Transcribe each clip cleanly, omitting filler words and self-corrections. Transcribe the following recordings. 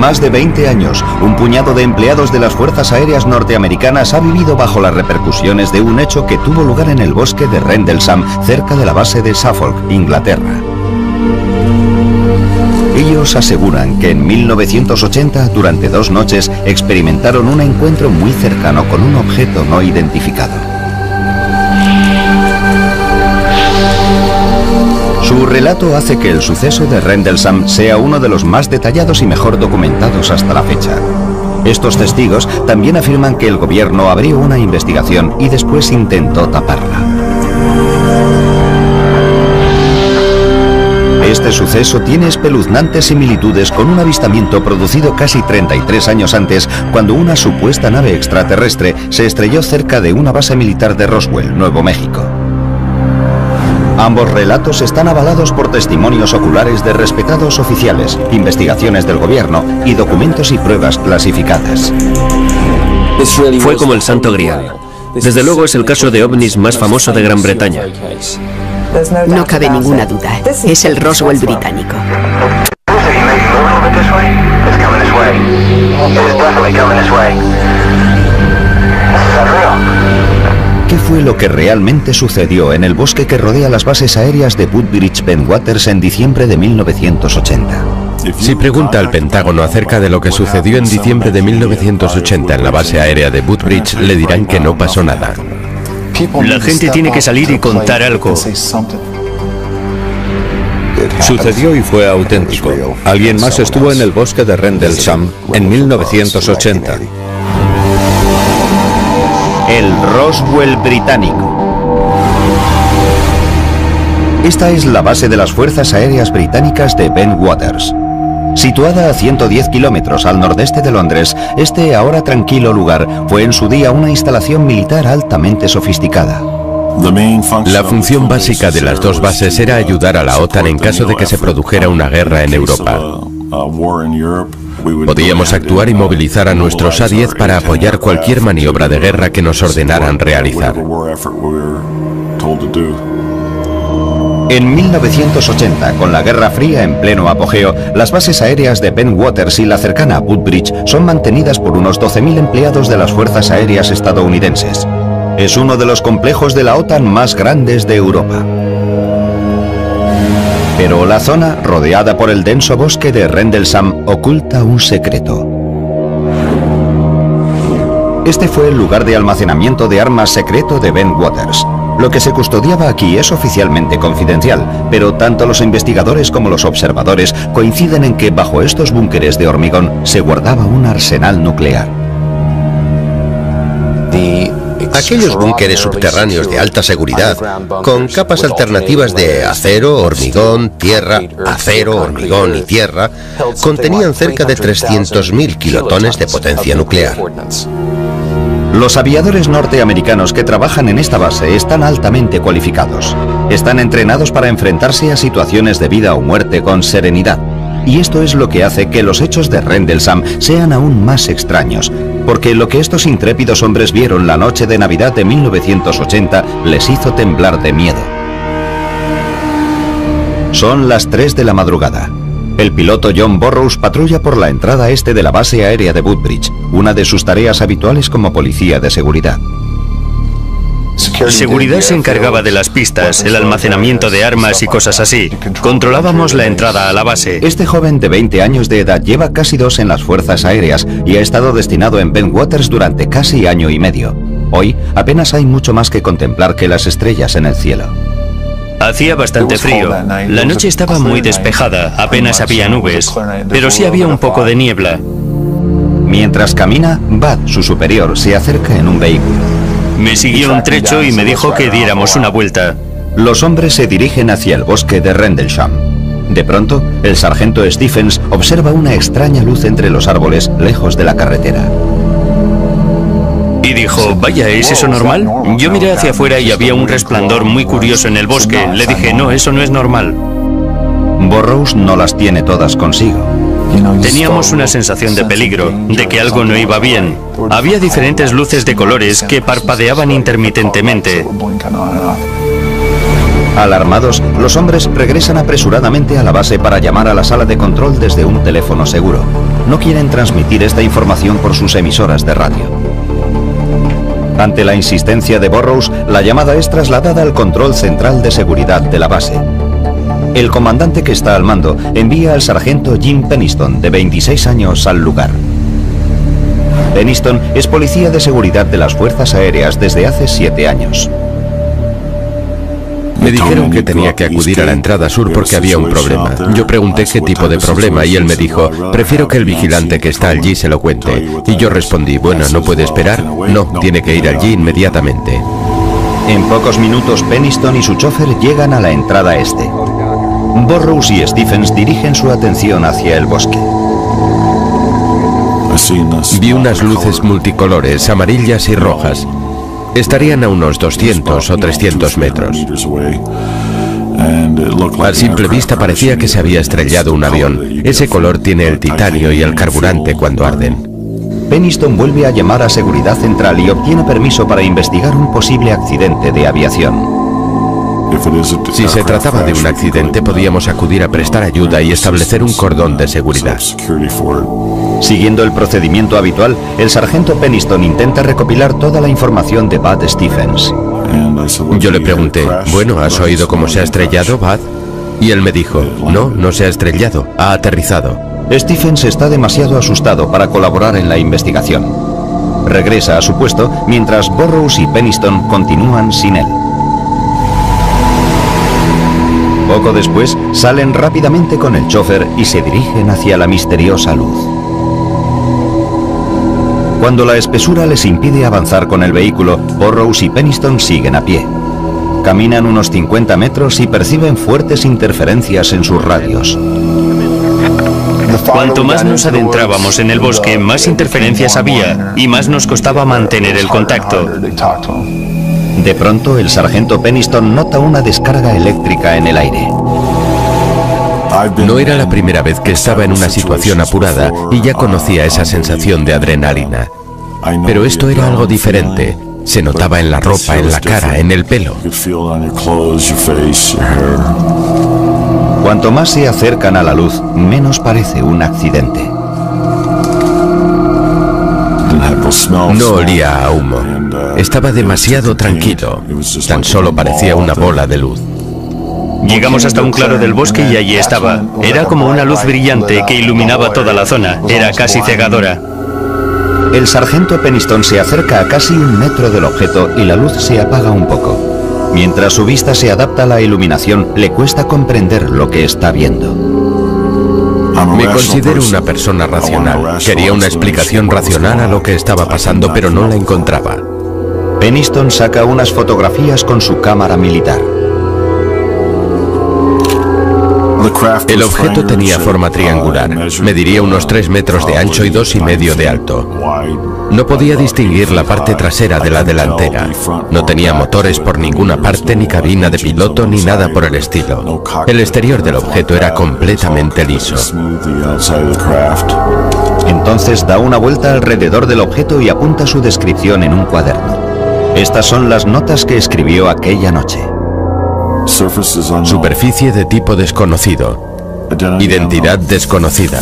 más de 20 años, un puñado de empleados de las Fuerzas Aéreas norteamericanas ha vivido bajo las repercusiones de un hecho que tuvo lugar en el bosque de Rendlesham, cerca de la base de Suffolk, Inglaterra. Ellos aseguran que en 1980, durante 2 noches, experimentaron un encuentro muy cercano con un objeto no identificado. Su relato hace que el suceso de Rendlesham sea uno de los más detallados y mejor documentados hasta la fecha. Estos testigos también afirman que el gobierno abrió una investigación y después intentó taparla. Este suceso tiene espeluznantes similitudes con un avistamiento producido casi 33 años antes, cuando una supuesta nave extraterrestre se estrelló cerca de una base militar de Roswell, Nuevo México. Ambos relatos están avalados por testimonios oculares de respetados oficiales, investigaciones del gobierno y documentos y pruebas clasificadas. Fue como el Santo Grial. Desde luego es el caso de ovnis más famoso de Gran Bretaña. No cabe ninguna duda, es el Roswell británico. ¿Qué fue lo que realmente sucedió en el bosque que rodea las bases aéreas de Woodbridge Bentwaters en diciembre de 1980? Si pregunta al Pentágono acerca de lo que sucedió en diciembre de 1980 en la base aérea de Woodbridge, le dirán que no pasó nada. La gente tiene que salir y contar algo. Sucedió y fue auténtico. Alguien más estuvo en el bosque de Rendlesham en 1980. El Roswell británico. Esta es la base de las Fuerzas Aéreas Británicas de Bentwaters. Situada a 110 kilómetros al nordeste de Londres, este ahora tranquilo lugar fue en su día una instalación militar altamente sofisticada. La función básica de las dos bases era ayudar a la OTAN en caso de que se produjera una guerra en Europa. Podíamos actuar y movilizar a nuestros A-10 para apoyar cualquier maniobra de guerra que nos ordenaran realizar. En 1980, con la Guerra Fría en pleno apogeo, las bases aéreas de Bentwaters y la cercana Woodbridge son mantenidas por unos 12.000 empleados de las Fuerzas Aéreas estadounidenses. Es uno de los complejos de la OTAN más grandes de Europa. Pero la zona, rodeada por el denso bosque de Rendlesham, oculta un secreto. Este fue el lugar de almacenamiento de armas secreto de Bentwaters. Lo que se custodiaba aquí es oficialmente confidencial, pero tanto los investigadores como los observadores coinciden en que bajo estos búnkeres de hormigón se guardaba un arsenal nuclear. Aquellos búnkeres subterráneos de alta seguridad, con capas alternativas de acero, hormigón, tierra, acero, hormigón y tierra, contenían cerca de 300.000 kilotones de potencia nuclear. Los aviadores norteamericanos que trabajan en esta base están altamente cualificados. Están entrenados para enfrentarse a situaciones de vida o muerte con serenidad. Y esto es lo que hace que los hechos de Rendlesham sean aún más extraños, porque lo que estos intrépidos hombres vieron la noche de Navidad de 1980 les hizo temblar de miedo. Son las 3 de la madrugada. El piloto John Burroughs patrulla por la entrada este de la base aérea de Woodbridge, una de sus tareas habituales como policía de seguridad. Seguridad se encargaba de las pistas, el almacenamiento de armas y cosas así. Controlábamos la entrada a la base. Este joven de 20 años de edad lleva casi 2 en las Fuerzas Aéreas y ha estado destinado en Bentwaters durante casi año y medio. Hoy apenas hay mucho más que contemplar que las estrellas en el cielo. Hacía bastante frío. La noche estaba muy despejada, apenas había nubes, pero sí había un poco de niebla. Mientras camina, Bud, su superior, se acerca en un vehículo. Me siguió un trecho y me dijo que diéramos una vuelta. Los hombres se dirigen hacia el bosque de Rendlesham. De pronto, el sargento Stephens observa una extraña luz entre los árboles, lejos de la carretera. Y dijo, vaya, ¿es eso normal? Yo miré hacia afuera y había un resplandor muy curioso en el bosque. Le dije, no, eso no es normal. Burroughs no las tiene todas consigo. Teníamos una sensación de peligro, de que algo no iba bien. Había diferentes luces de colores que parpadeaban intermitentemente. Alarmados, los hombres regresan apresuradamente a la base para llamar a la sala de control desde un teléfono seguro. No quieren transmitir esta información por sus emisoras de radio. Ante la insistencia de Burrows, la llamada es trasladada al control central de seguridad de la base. El comandante que está al mando envía al sargento Jim Penniston, de 26 años, al lugar. Penniston es policía de seguridad de las Fuerzas Aéreas desde hace 7 años. Me dijeron que tenía que acudir a la entrada sur porque había un problema. Yo pregunté qué tipo de problema y él me dijo, prefiero que el vigilante que está allí se lo cuente. Y yo respondí, bueno, ¿no puede esperar? No, tiene que ir allí inmediatamente. En pocos minutos, Penniston y su chofer llegan a la entrada este. Burrows y Stephens dirigen su atención hacia el bosque. Vi unas luces multicolores, amarillas y rojas. Estarían a unos 200 o 300 metros. A simple vista parecía que se había estrellado un avión. Ese color tiene el titanio y el carburante cuando arden. Penniston vuelve a llamar a Seguridad Central y obtiene permiso para investigar un posible accidente de aviación. Si se trataba de un accidente, podíamos acudir a prestar ayuda y establecer un cordón de seguridad. Siguiendo el procedimiento habitual, el sargento Penniston intenta recopilar toda la información de Bud Stephens. Yo le pregunté, bueno, ¿has oído cómo se ha estrellado, Bud? Y él me dijo, no, no se ha estrellado, ha aterrizado. Stephens está demasiado asustado para colaborar en la investigación. Regresa a su puesto mientras Burrows y Penniston continúan sin él. Poco después, salen rápidamente con el chofer y se dirigen hacia la misteriosa luz. Cuando la espesura les impide avanzar con el vehículo, Burrows y Penniston siguen a pie. Caminan unos 50 metros y perciben fuertes interferencias en sus radios. Cuanto más nos adentrábamos en el bosque, más interferencias había y más nos costaba mantener el contacto. De pronto, el sargento Penniston nota una descarga eléctrica en el aire. No era la primera vez que estaba en una situación apurada y ya conocía esa sensación de adrenalina. Pero esto era algo diferente. Se notaba en la ropa, en la cara, en el pelo. Cuanto más se acercan a la luz, menos parece un accidente. No olía a humo. Estaba demasiado tranquilo. Tan solo parecía una bola de luz. Llegamos hasta un claro del bosque y allí estaba. Era como una luz brillante que iluminaba toda la zona. Era casi cegadora. El sargento Penniston se acerca a casi 1 metro del objeto y la luz se apaga un poco. Mientras su vista se adapta a la iluminación, le cuesta comprender lo que está viendo. Me considero una persona racional. Quería una explicación racional a lo que estaba pasando, pero no la encontraba. Penniston saca unas fotografías con su cámara militar. El objeto tenía forma triangular. Mediría unos 3 metros de ancho y 2,5 de alto. No podía distinguir la parte trasera de la delantera. No tenía motores por ninguna parte, ni cabina de piloto, ni nada por el estilo. El exterior del objeto era completamente liso. Entonces da una vuelta alrededor del objeto y apunta su descripción en un cuaderno. Estas son las notas que escribió aquella noche. Superficie de tipo desconocido. Identidad desconocida.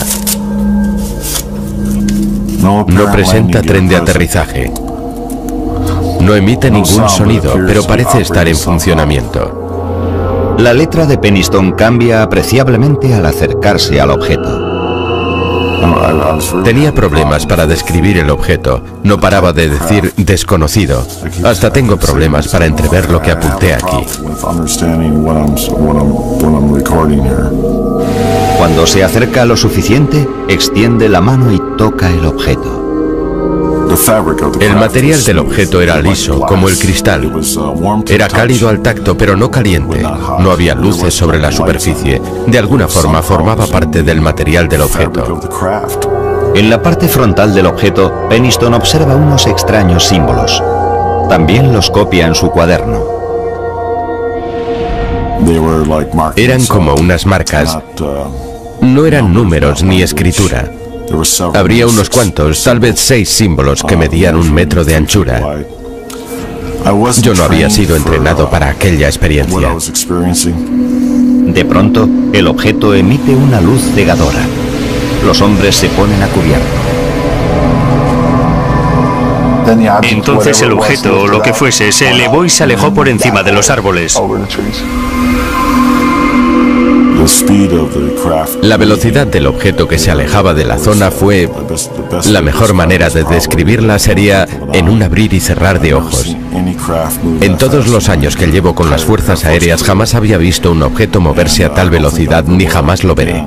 No presenta tren de aterrizaje. No emite ningún sonido, pero parece estar en funcionamiento. La letra de Penniston cambia apreciablemente al acercarse al objeto. Tenía problemas para describir el objeto. No paraba de decir desconocido. Hasta tengo problemas para entrever lo que apunté aquí. Cuando se acerca lo suficiente, extiende la mano y toca el objeto. El material del objeto era liso, como el cristal. Era cálido al tacto, pero no caliente. No había luces sobre la superficie. De alguna forma formaba parte del material del objeto. En la parte frontal del objeto, Penniston observa unos extraños símbolos. También los copia en su cuaderno. Eran como unas marcas. No eran números ni escritura. Habría unos cuantos, tal vez 6 símbolos que medían 1 metro de anchura. Yo no había sido entrenado para aquella experiencia. De pronto, el objeto emite una luz cegadora. Los hombres se ponen a cubierto. Entonces el objeto, o lo que fuese, se elevó y se alejó por encima de los árboles. La velocidad del objeto que se alejaba de la zona fue... La mejor manera de describirla sería en un abrir y cerrar de ojos. En todos los años que llevo con las fuerzas aéreas jamás había visto un objeto moverse a tal velocidad ni jamás lo veré.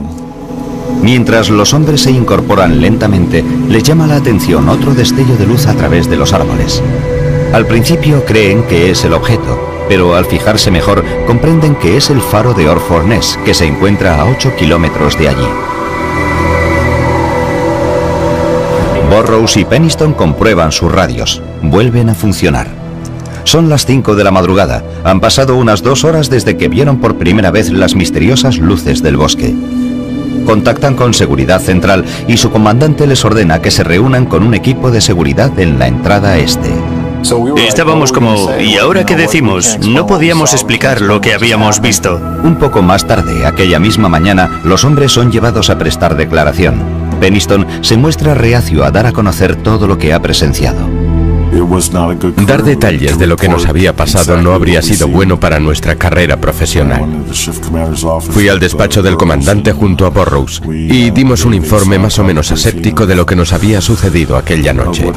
Mientras los hombres se incorporan lentamente, les llama la atención otro destello de luz a través de los árboles. Al principio creen que es el objeto, pero al fijarse mejor comprenden que es el faro de Orford Ness, que se encuentra a 8 kilómetros de allí. Burroughs y Penniston comprueban sus radios. Vuelven a funcionar. Son las 5 de la madrugada. Han pasado unas 2 horas desde que vieron por primera vez las misteriosas luces del bosque. Contactan con Seguridad Central y su comandante les ordena que se reúnan con un equipo de seguridad en la entrada este. Estábamos como, ¿y ahora qué decimos? No podíamos explicar lo que habíamos visto. Un poco más tarde, aquella misma mañana, los hombres son llevados a prestar declaración. Penniston se muestra reacio a dar a conocer todo lo que ha presenciado. Dar detalles de lo que nos había pasado no habría sido bueno para nuestra carrera profesional. Fui al despacho del comandante junto a Burroughs y dimos un informe más o menos aséptico de lo que nos había sucedido aquella noche.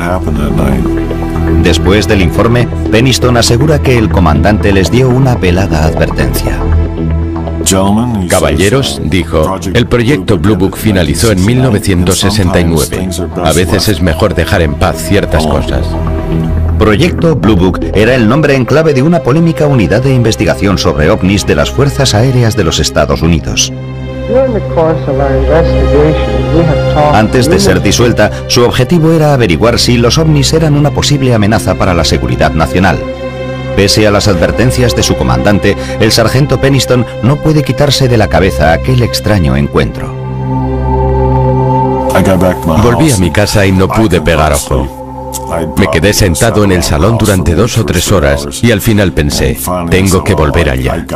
Después del informe, Penniston asegura que el comandante les dio una velada advertencia. Caballeros, dijo, el proyecto Blue Book finalizó en 1969. A veces es mejor dejar en paz ciertas cosas. Proyecto Blue Book era el nombre en clave de una polémica unidad de investigación sobre ovnis de las Fuerzas Aéreas de los Estados Unidos. Antes de ser disuelta, su objetivo era averiguar si los ovnis eran una posible amenaza para la seguridad nacional. Pese a las advertencias de su comandante, el sargento Penniston no puede quitarse de la cabeza aquel extraño encuentro. Volví a mi casa y no pude pegar ojo. Me quedé sentado en el salón durante 2 o 3 horas y al final pensé, tengo que volver allá.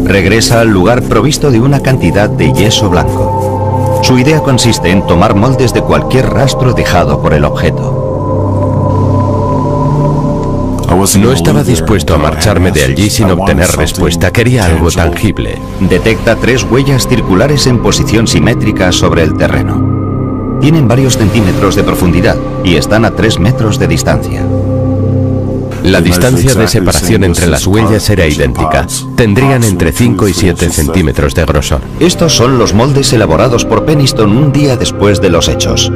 Regresa al lugar provisto de una cantidad de yeso blanco. Su idea consiste en tomar moldes de cualquier rastro dejado por el objeto. No estaba dispuesto a marcharme de allí sin obtener respuesta. Quería algo tangible. Detecta 3 huellas circulares en posición simétrica sobre el terreno. Tienen varios centímetros de profundidad y están a 3 metros de distancia. La distancia de separación entre las huellas era idéntica. Tendrían entre 5 y 7 centímetros de grosor. Estos son los moldes elaborados por Penniston un día después de los hechos.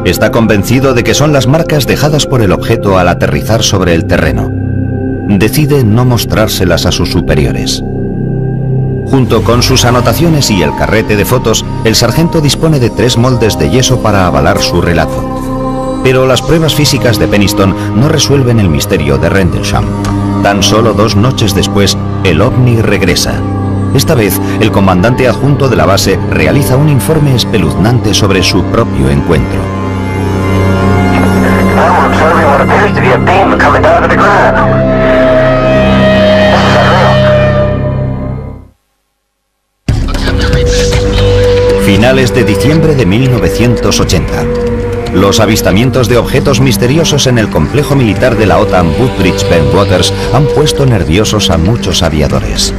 Está convencido de que son las marcas dejadas por el objeto al aterrizar sobre el terreno. Decide no mostrárselas a sus superiores. Junto con sus anotaciones y el carrete de fotos, el sargento dispone de 3 moldes de yeso para avalar su relato. Pero las pruebas físicas de Penniston no resuelven el misterio de Rendlesham. Tan solo 2 noches después, el ovni regresa. Esta vez, el comandante adjunto de la base realiza un informe espeluznante sobre su propio encuentro. Finales de diciembre de 1980. Los avistamientos de objetos misteriosos en el complejo militar de la OTAN Woodbridge-Bentwaters han puesto nerviosos a muchos aviadores.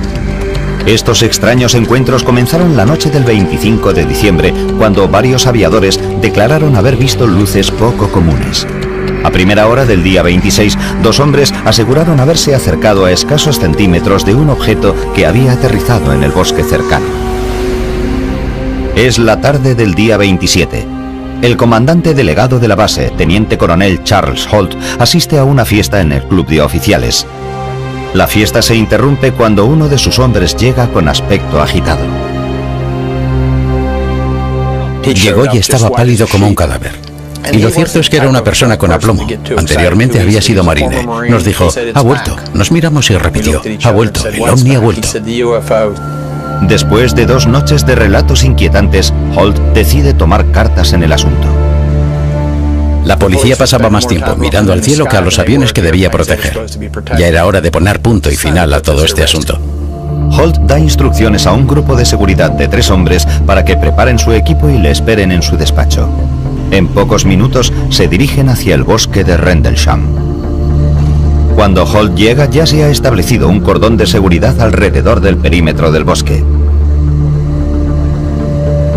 Estos extraños encuentros comenzaron la noche del 25 de diciembre, cuando varios aviadores declararon haber visto luces poco comunes. A primera hora del día 26, 2 hombres aseguraron haberse acercado a escasos centímetros de un objeto que había aterrizado en el bosque cercano. Es la tarde del día 27. El comandante delegado de la base, teniente coronel Charles Holt, asiste a una fiesta en el club de oficiales. La fiesta se interrumpe cuando uno de sus hombres llega con aspecto agitado. Llegó y estaba pálido como un cadáver. Y lo cierto es que era una persona con aplomo. Anteriormente había sido marine. Nos dijo, ha vuelto. Nos miramos y repitió, ha vuelto, el ovni ha vuelto. Después de 2 noches de relatos inquietantes, Holt decide tomar cartas en el asunto. La policía pasaba más tiempo mirando al cielo que a los aviones que debía proteger. Ya era hora de poner punto y final a todo este asunto. Holt da instrucciones a un grupo de seguridad de 3 hombres para que preparen su equipo y le esperen en su despacho. En pocos minutos se dirigen hacia el bosque de Rendlesham. Cuando Holt llega, ya se ha establecido un cordón de seguridad alrededor del perímetro del bosque.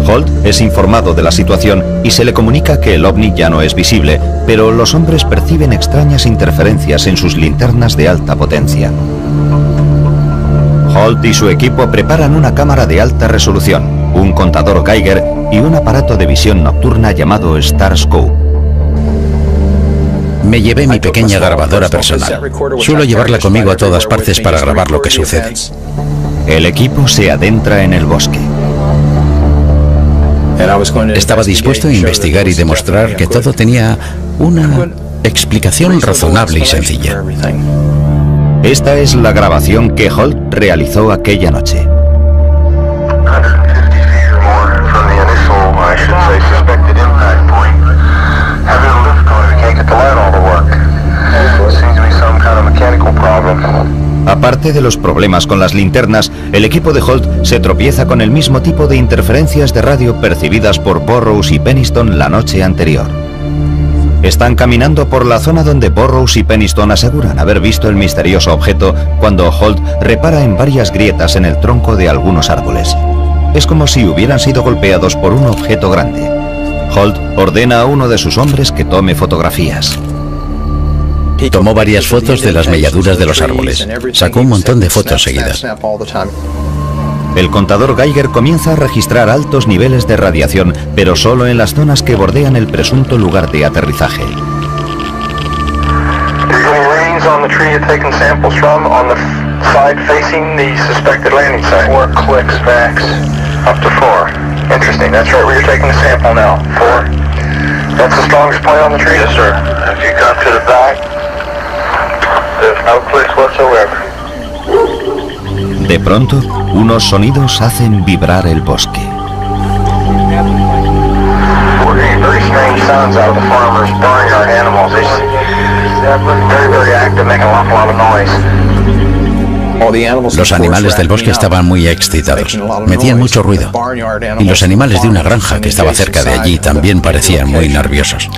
Holt es informado de la situación y se le comunica que el ovni ya no es visible, pero los hombres perciben extrañas interferencias en sus linternas de alta potencia. Holt y su equipo preparan una cámara de alta resolución, un contador Geiger y un aparato de visión nocturna llamado Starscope. Me llevé mi pequeña grabadora personal. Suelo llevarla conmigo a todas partes para grabar lo que sucede. El equipo se adentra en el bosque. Estaba dispuesto a investigar y demostrar que todo tenía una explicación razonable y sencilla. Esta es la grabación que Holt realizó aquella noche. Aparte de los problemas con las linternas, el equipo de Holt se tropieza con el mismo tipo de interferencias de radio percibidas por Burroughs y Peniston la noche anterior. Están caminando por la zona donde Burroughs y Peniston aseguran haber visto el misterioso objeto cuando Holt repara en varias grietas en el tronco de algunos árboles. Es como si hubieran sido golpeados por un objeto grande. Holt ordena a uno de sus hombres que tome fotografías. Tomó varias fotos de las melladuras de los árboles. Sacó un montón de fotos seguidas. El contador Geiger comienza a registrar altos niveles de radiación, pero solo en las zonas que bordean el presunto lugar de aterrizaje. De pronto, unos sonidos hacen vibrar el bosque. Los animales del bosque estaban muy excitados, metían mucho ruido. Y los animales de una granja que estaba cerca de allí también parecían muy nerviosos.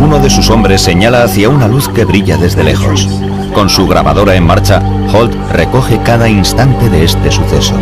Uno de sus hombres señala hacia una luz que brilla desde lejos. Con su grabadora en marcha, Holt recoge cada instante de este suceso.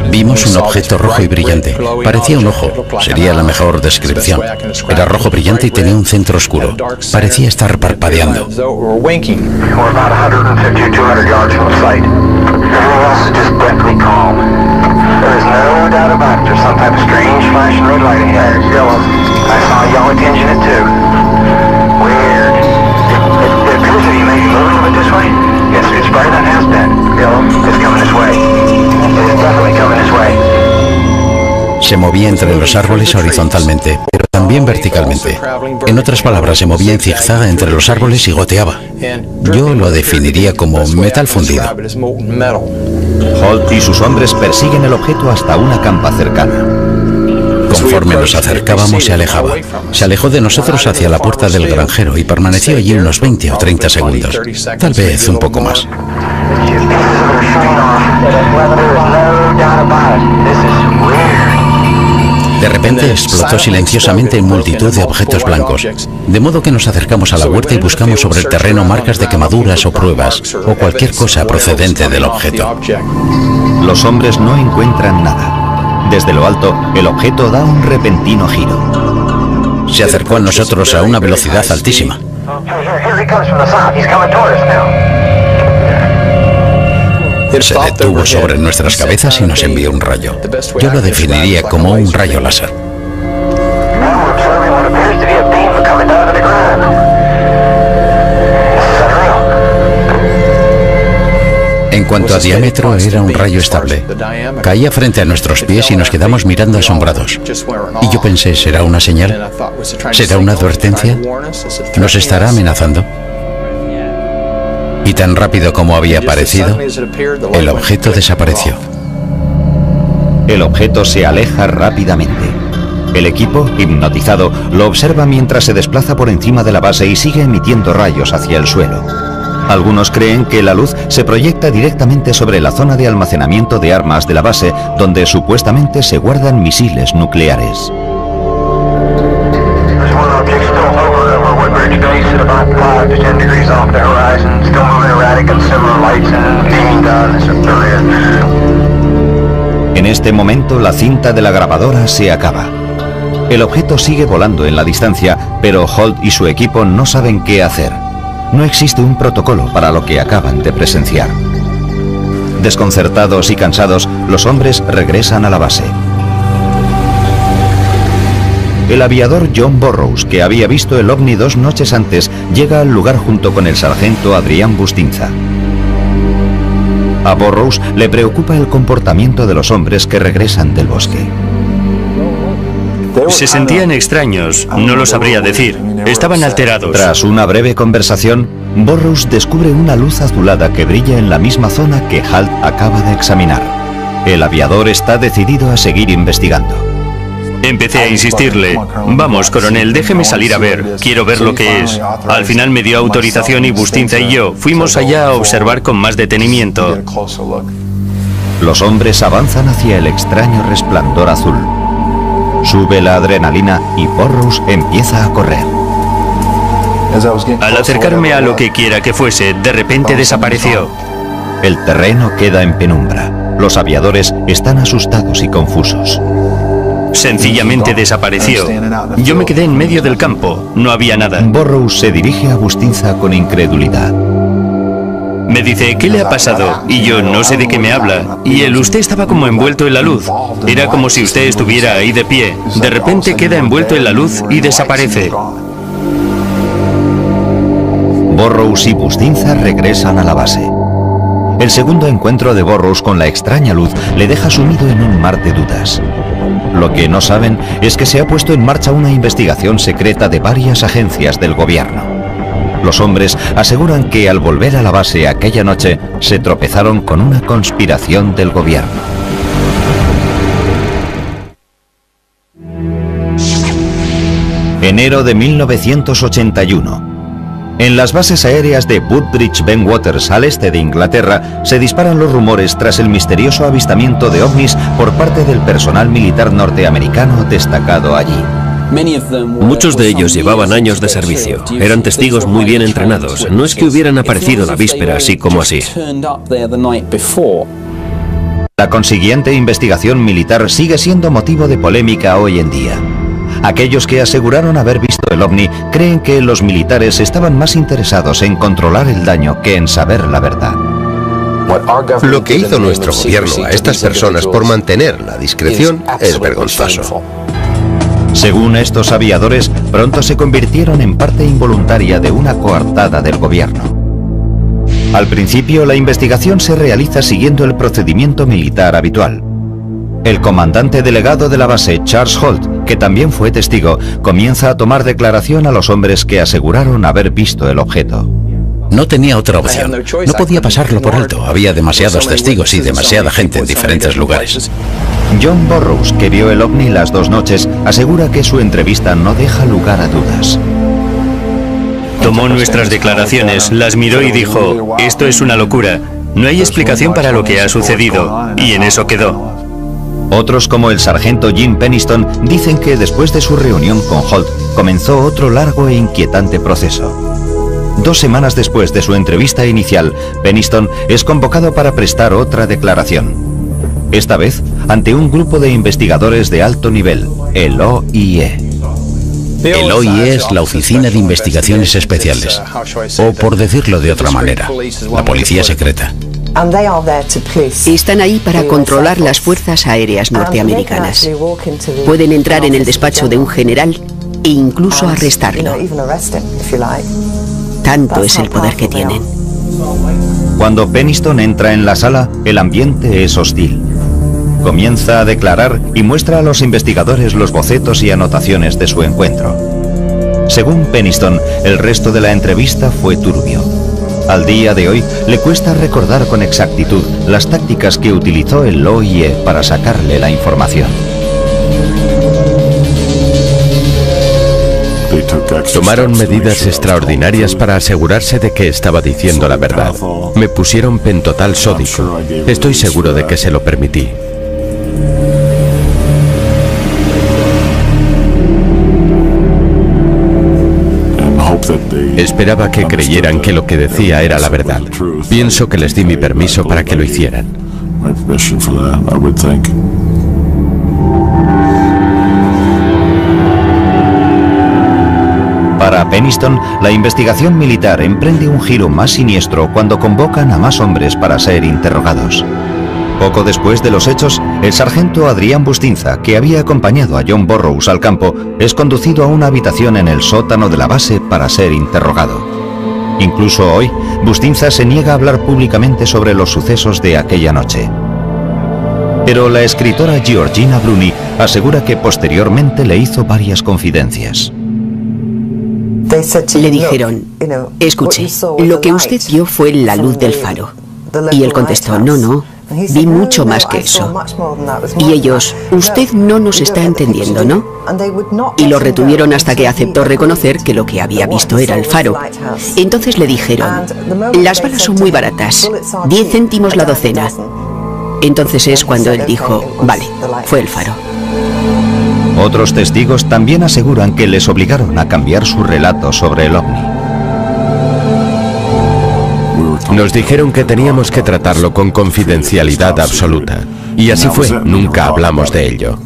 Vimos un objeto rojo y brillante. Parecía un ojo, sería la mejor descripción. Era rojo brillante y tenía un centro oscuro. Parecía estar parpadeando. Se movía entre los árboles horizontalmente, pero también verticalmente. En otras palabras, se movía en zigzag entre los árboles y goteaba. Yo lo definiría como metal fundido. Holt y sus hombres persiguen el objeto hasta una campa cercana. Conforme nos acercábamos, se alejaba. Se alejó de nosotros hacia la puerta del granjero y permaneció allí unos 20 o 30 segundos. Tal vez un poco más. De repente explotó silenciosamente en multitud de objetos blancos, de modo que nos acercamos a la huerta y buscamos sobre el terreno marcas de quemaduras o pruebas, o cualquier cosa procedente del objeto. Los hombres no encuentran nada. Desde lo alto, el objeto da un repentino giro. Se acercó a nosotros a una velocidad altísima. Se detuvo sobre nuestras cabezas y nos envió un rayo. Yo lo definiría como un rayo láser. En cuanto a diámetro, era un rayo estable. Caía frente a nuestros pies y nos quedamos mirando asombrados. Y yo pensé, ¿será una señal? ¿Será una advertencia? ¿Nos estará amenazando? Y tan rápido como había aparecido, el objeto desapareció. El objeto se aleja rápidamente. El equipo, hipnotizado, lo observa mientras se desplaza por encima de la base y sigue emitiendo rayos hacia el suelo. Algunos creen que la luz se proyecta directamente sobre la zona de almacenamiento de armas de la base, donde supuestamente se guardan misiles nucleares. En este momento, la cinta de la grabadora se acaba. El objeto sigue volando en la distancia, pero Holt y su equipo no saben qué hacer. No existe un protocolo para lo que acaban de presenciar. Desconcertados y cansados, los hombres regresan a la base. El aviador John Burroughs, que había visto el ovni 2 noches antes, llega al lugar junto con el sargento Adrián Bustinza. A Burroughs le preocupa el comportamiento de los hombres que regresan del bosque. Se sentían extraños, no lo sabría decir. Estaban alterados. Tras una breve conversación, Burroughs descubre una luz azulada que brilla en la misma zona que Halt acaba de examinar. El aviador está decidido a seguir investigando. Empecé a insistirle, vamos, coronel, déjeme salir a ver, quiero ver lo que es. Al final me dio autorización y Bustinza y yo fuimos allá a observar con más detenimiento. Los hombres avanzan hacia el extraño resplandor azul. Sube la adrenalina y Burroughs empieza a correr. Al acercarme a lo que quiera que fuese, de repente desapareció. El terreno queda en penumbra. Los aviadores están asustados y confusos. Sencillamente desapareció. Yo me quedé en medio del campo, no había nada. Burroughs se dirige a Bustinza con incredulidad. Me dice, ¿qué le ha pasado? Y yo, no sé de qué me habla. Y usted estaba como envuelto en la luz. Era como si usted estuviera ahí de pie. De repente queda envuelto en la luz y desaparece. Burroughs y Bustinza regresan a la base. El segundo encuentro de Burroughs con la extraña luz le deja sumido en un mar de dudas. Lo que no saben es que se ha puesto en marcha una investigación secreta de varias agencias del gobierno. Los hombres aseguran que al volver a la base aquella noche se tropezaron con una conspiración del gobierno. Enero de 1981. En las bases aéreas de Woodbridge-Bentwaters, al este de Inglaterra, se disparan los rumores tras el misterioso avistamiento de ovnis por parte del personal militar norteamericano destacado allí. Muchos de ellos llevaban años de servicio, eran testigos muy bien entrenados, no es que hubieran aparecido la víspera así como así. La consiguiente investigación militar sigue siendo motivo de polémica hoy en día. Aquellos que aseguraron haber visto el ovni creen que los militares estaban más interesados en controlar el daño que en saber la verdad. Lo que hizo nuestro gobierno a estas personas por mantener la discreción es vergonzoso. Según estos aviadores, pronto se convirtieron en parte involuntaria de una coartada del gobierno. Al principio, la investigación se realiza siguiendo el procedimiento militar habitual. El comandante delegado de la base, Charles Holt, que también fue testigo, comienza a tomar declaración a los hombres que aseguraron haber visto el objeto. No tenía otra opción. No podía pasarlo por alto. Había demasiados testigos y demasiada gente en diferentes lugares. John Burroughs, que vio el ovni las 2 noches, asegura que su entrevista no deja lugar a dudas. Tomó nuestras declaraciones, las miró y dijo, esto es una locura, no hay explicación para lo que ha sucedido, y en eso quedó. Otros, como el sargento Jim Penniston, dicen que después de su reunión con Holt, comenzó otro largo e inquietante proceso. 2 semanas después de su entrevista inicial, Penniston es convocado para prestar otra declaración. Esta vez, ante un grupo de investigadores de alto nivel, el OIE. El OIE es la Oficina de Investigaciones Especiales, o por decirlo de otra manera, la policía secreta. Están ahí para controlar las fuerzas aéreas norteamericanas. Pueden entrar en el despacho de un general e incluso arrestarlo. Tanto es el poder que tienen. Cuando Peniston entra en la sala, el ambiente es hostil. Comienza a declarar y muestra a los investigadores los bocetos y anotaciones de su encuentro. Según Peniston, el resto de la entrevista fue turbio. Al día de hoy, le cuesta recordar con exactitud las tácticas que utilizó el OIE para sacarle la información. Tomaron medidas extraordinarias para asegurarse de que estaba diciendo la verdad. Me pusieron pentotal sódico. Estoy seguro de que se lo permití. Esperaba que creyeran que lo que decía era la verdad. Pienso que les di mi permiso para que lo hicieran. Para Peniston, la investigación militar emprende un giro más siniestro cuando convocan a más hombres para ser interrogados. Poco después de los hechos, el sargento Adrián Bustinza, que había acompañado a John Burroughs al campo, es conducido a una habitación en el sótano de la base para ser interrogado. Incluso hoy, Bustinza se niega a hablar públicamente sobre los sucesos de aquella noche. Pero la escritora Georgina Bruni asegura que posteriormente le hizo varias confidencias. Le dijeron, escuche, lo que usted vio fue la luz del faro. Y él contestó, no, vi mucho más que eso. Y ellos, usted no nos está entendiendo, ¿no? Y lo retuvieron hasta que aceptó reconocer que lo que había visto era el faro. Entonces le dijeron, las balas son muy baratas, 10 céntimos la docena. Entonces es cuando él dijo, vale, fue el faro. Otros testigos también aseguran que les obligaron a cambiar su relato sobre el ovni. Nos dijeron que teníamos que tratarlo con confidencialidad absoluta. Y así fue, nunca hablamos de ello.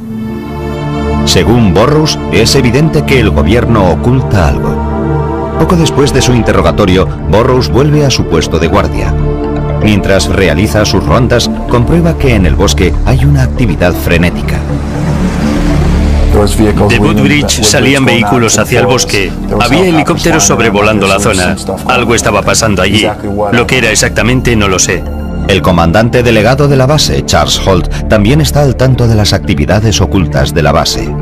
Según Burroughs, es evidente que el gobierno oculta algo. Poco después de su interrogatorio, Burroughs vuelve a su puesto de guardia. Mientras realiza sus rondas, comprueba que en el bosque hay una actividad frenética. De Woodbridge salían vehículos hacia el bosque. Había helicópteros sobrevolando la zona. Algo estaba pasando allí. Lo que era exactamente no lo sé. El comandante delegado de la base, Charles Holt, también está al tanto de las actividades ocultas de la base.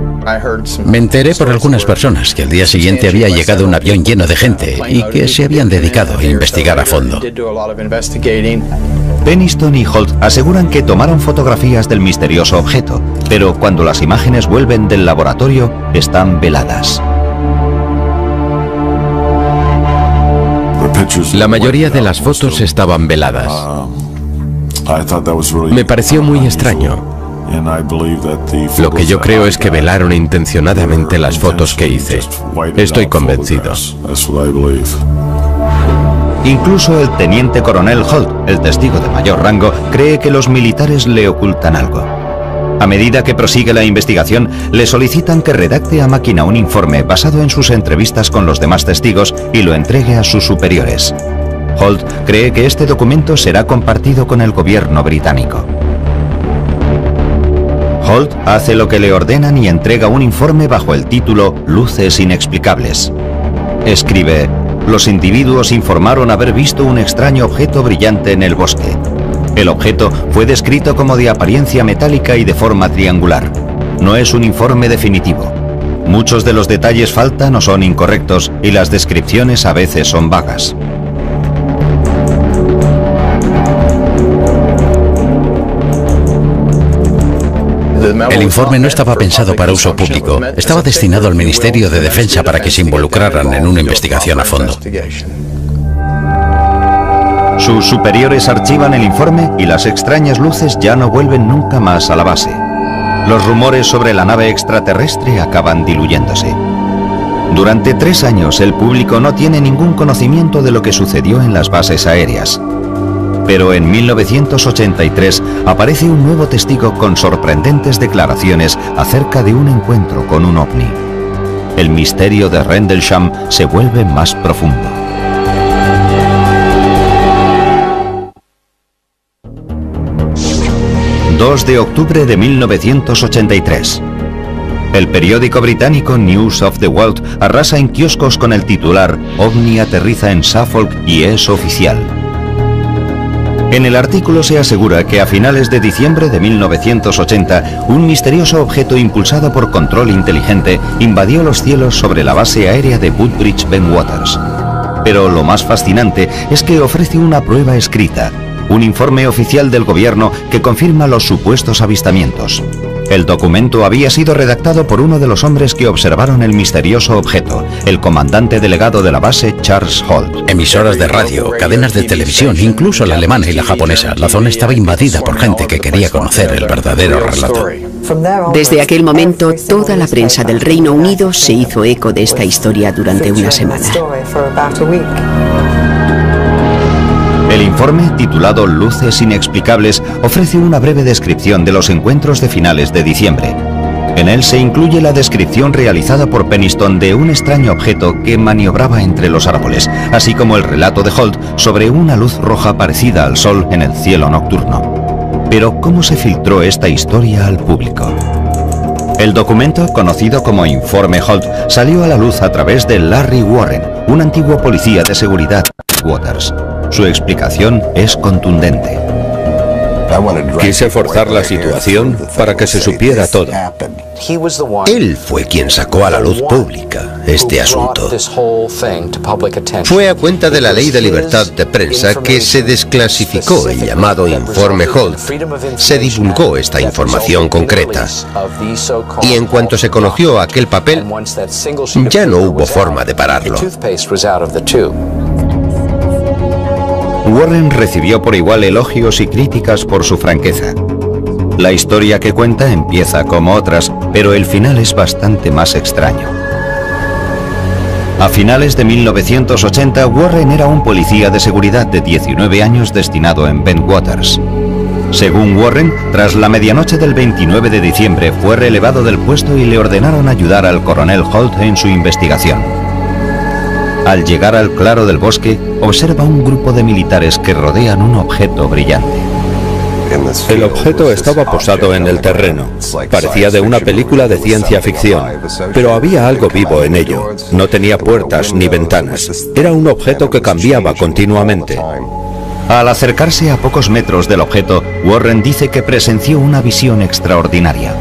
Me enteré por algunas personas que al día siguiente había llegado un avión lleno de gente y que se habían dedicado a investigar a fondo. Peniston y Holt aseguran que tomaron fotografías del misterioso objeto, pero cuando las imágenes vuelven del laboratorio, están veladas. La mayoría de las fotos estaban veladas. Me pareció muy extraño. Lo que yo creo es que velaron intencionadamente las fotos que hice. Estoy convencido. Incluso el teniente coronel Holt, el testigo de mayor rango, cree que los militares le ocultan algo. A medida que prosigue la investigación, le solicitan que redacte a máquina un informe basado en sus entrevistas con los demás testigos y lo entregue a sus superiores. Holt cree que este documento será compartido con el gobierno británico. Holt hace lo que le ordenan y entrega un informe bajo el título Luces inexplicables. Escribe: los individuos informaron haber visto un extraño objeto brillante en el bosque. El objeto fue descrito como de apariencia metálica y de forma triangular. No es un informe definitivo. Muchos de los detalles faltan o son incorrectos y las descripciones a veces son vagas. El informe no estaba pensado para uso público. Estaba destinado al Ministerio de Defensa para que se involucraran en una investigación a fondo. Sus superiores archivan el informe y las extrañas luces ya no vuelven nunca más a la base. Los rumores sobre la nave extraterrestre acaban diluyéndose. Durante 3 años el público no tiene ningún conocimiento de lo que sucedió en las bases aéreas. Pero en 1983 aparece un nuevo testigo con sorprendentes declaraciones acerca de un encuentro con un ovni. El misterio de Rendlesham se vuelve más profundo. ...2 de octubre de 1983... El periódico británico News of the World arrasa en kioscos con el titular: OVNI aterriza en Suffolk y es oficial. En el artículo se asegura que a finales de diciembre de 1980, un misterioso objeto impulsado por control inteligente invadió los cielos sobre la base aérea de Woodbridge Bentwaters. Pero lo más fascinante es que ofrece una prueba escrita, un informe oficial del gobierno que confirma los supuestos avistamientos. El documento había sido redactado por uno de los hombres que observaron el misterioso objeto, el comandante delegado de la base, Charles Holt. Emisoras de radio, cadenas de televisión, incluso la alemana y la japonesa. La zona estaba invadida por gente que quería conocer el verdadero relato. Desde aquel momento, toda la prensa del Reino Unido se hizo eco de esta historia durante una semana. El informe, titulado Luces Inexplicables, ofrece una breve descripción de los encuentros de finales de diciembre. En él se incluye la descripción realizada por Penniston de un extraño objeto que maniobraba entre los árboles, así como el relato de Holt sobre una luz roja parecida al sol en el cielo nocturno. Pero, ¿cómo se filtró esta historia al público? El documento, conocido como Informe Holt, salió a la luz a través de Larry Warren, un antiguo policía de seguridad de Waters. Su explicación es contundente. Quise forzar la situación para que se supiera todo. Él fue quien sacó a la luz pública este asunto. Fue a cuenta de la Ley de Libertad de Prensa que se desclasificó el llamado Informe Holt. Se divulgó esta información concreta. Y en cuanto se conoció aquel papel, ya no hubo forma de pararlo. Warren recibió por igual elogios y críticas por su franqueza. La historia que cuenta empieza como otras, pero el final es bastante más extraño. A finales de 1980, Warren era un policía de seguridad de 19 años destinado en Bentwaters. Según Warren, tras la medianoche del 29 de diciembre fue relevado del puesto y le ordenaron ayudar al coronel Holt en su investigación. Al llegar al claro del bosque, observa un grupo de militares que rodean un objeto brillante. El objeto estaba posado en el terreno. Parecía de una película de ciencia ficción, pero había algo vivo en ello. No tenía puertas ni ventanas. Era un objeto que cambiaba continuamente. Al acercarse a pocos metros del objeto, Warren dice que presenció una visión extraordinaria.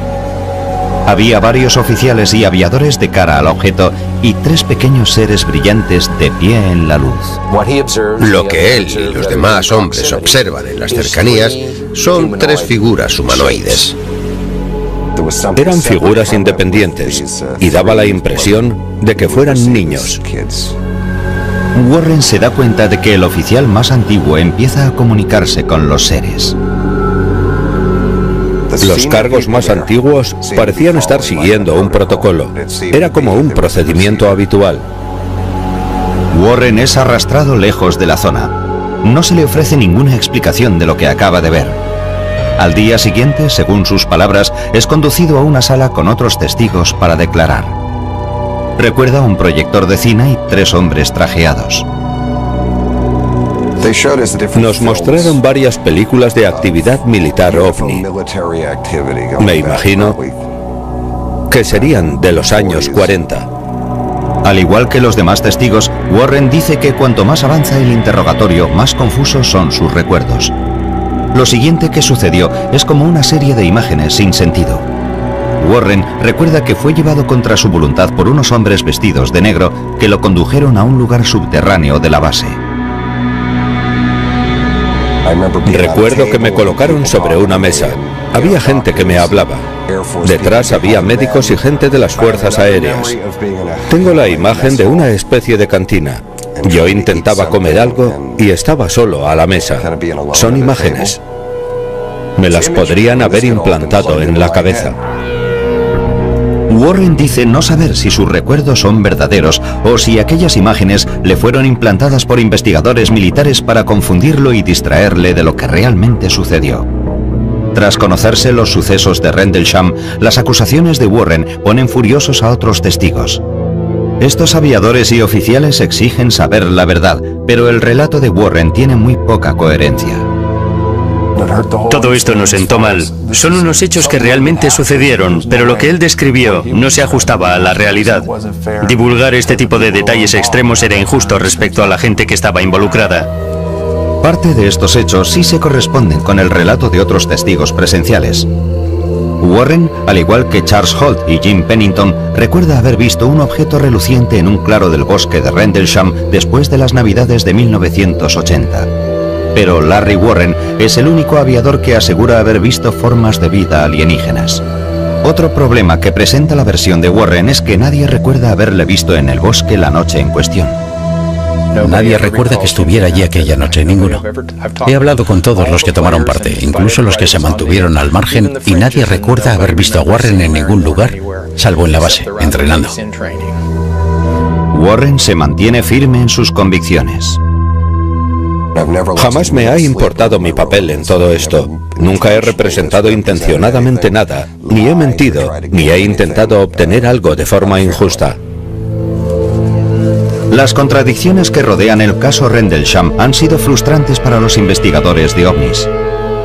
Había varios oficiales y aviadores de cara al objeto y 3 pequeños seres brillantes de pie en la luz. Lo que él y los demás hombres observan en las cercanías son 3 figuras humanoides. Eran figuras independientes y daba la impresión de que fueran niños. Warren se da cuenta de que el oficial más antiguo empieza a comunicarse con los seres. Los cargos más antiguos parecían estar siguiendo un protocolo. Era como un procedimiento habitual. Warren es arrastrado lejos de la zona. No se le ofrece ninguna explicación de lo que acaba de ver. Al día siguiente, según sus palabras, es conducido a una sala con otros testigos para declarar. Recuerda un proyector de cine y 3 hombres trajeados. Nos mostraron varias películas de actividad militar ovni. Me imagino que serían de los años 40. Al igual que los demás testigos, Warren dice que cuanto más avanza el interrogatorio, más confusos son sus recuerdos. Lo siguiente que sucedió es como una serie de imágenes sin sentido. Warren recuerda que fue llevado contra su voluntad por unos hombres vestidos de negro que lo condujeron a un lugar subterráneo de la base. Recuerdo que me colocaron sobre una mesa. Había gente que me hablaba. Detrás había médicos y gente de las fuerzas aéreas. Tengo la imagen de una especie de cantina. Yo intentaba comer algo y estaba solo a la mesa. Son imágenes. Me las podrían haber implantado en la cabeza. Warren dice no saber si sus recuerdos son verdaderos o si aquellas imágenes le fueron implantadas por investigadores militares para confundirlo y distraerle de lo que realmente sucedió. Tras conocerse los sucesos de Rendlesham, las acusaciones de Warren ponen furiosos a otros testigos. Estos aviadores y oficiales exigen saber la verdad, pero el relato de Warren tiene muy poca coherencia. Todo esto nos sentó mal. Son unos hechos que realmente sucedieron, pero lo que él describió no se ajustaba a la realidad. Divulgar este tipo de detalles extremos era injusto respecto a la gente que estaba involucrada. Parte de estos hechos sí se corresponden con el relato de otros testigos presenciales. Warren, al igual que Charles Holt y Jim Pennington, recuerda haber visto un objeto reluciente en un claro del bosque de Rendlesham después de las Navidades de 1980. Pero Larry Warren es el único aviador que asegura haber visto formas de vida alienígenas. Otro problema que presenta la versión de Warren es que nadie recuerda haberle visto en el bosque la noche en cuestión. Nadie recuerda que estuviera allí aquella noche, ninguno. He hablado con todos los que tomaron parte, incluso los que se mantuvieron al margen, y nadie recuerda haber visto a Warren en ningún lugar, salvo en la base, entrenando. Warren se mantiene firme en sus convicciones. Jamás me ha importado mi papel en todo esto. Nunca he representado intencionadamente nada, ni he mentido, ni he intentado obtener algo de forma injusta. Las contradicciones que rodean el caso Rendlesham han sido frustrantes para los investigadores de ovnis.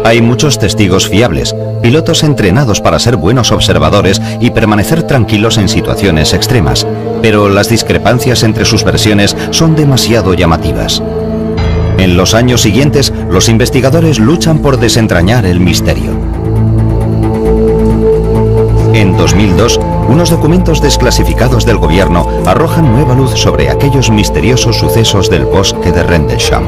Hay muchos testigos fiables, pilotos entrenados para ser buenos observadores y permanecer tranquilos en situaciones extremas, pero las discrepancias entre sus versiones son demasiado llamativas. En los años siguientes, los investigadores luchan por desentrañar el misterio. En 2002, unos documentos desclasificados del gobierno arrojan nueva luz sobre aquellos misteriosos sucesos del bosque de Rendlesham.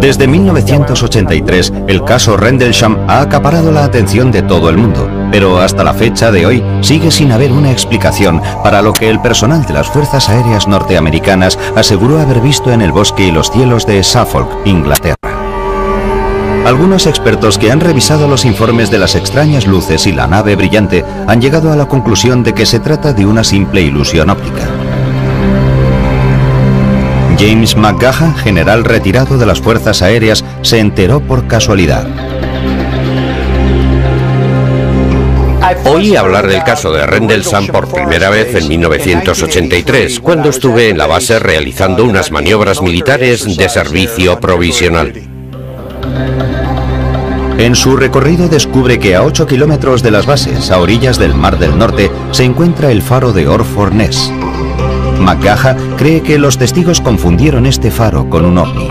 Desde 1983, el caso Rendlesham ha acaparado la atención de todo el mundo, pero hasta la fecha de hoy sigue sin haber una explicación para lo que el personal de las Fuerzas Aéreas norteamericanas aseguró haber visto en el bosque y los cielos de Suffolk, Inglaterra. Algunos expertos que han revisado los informes de las extrañas luces y la nave brillante han llegado a la conclusión de que se trata de una simple ilusión óptica. James McGaha, general retirado de las Fuerzas Aéreas, se enteró por casualidad. Oí hablar del caso de Rendlesham por primera vez en 1983, cuando estuve en la base realizando unas maniobras militares de servicio provisional. En su recorrido descubre que a 8 kilómetros de las bases, a orillas del Mar del Norte, se encuentra el faro de Orford Ness. McGaha cree que los testigos confundieron este faro con un ovni.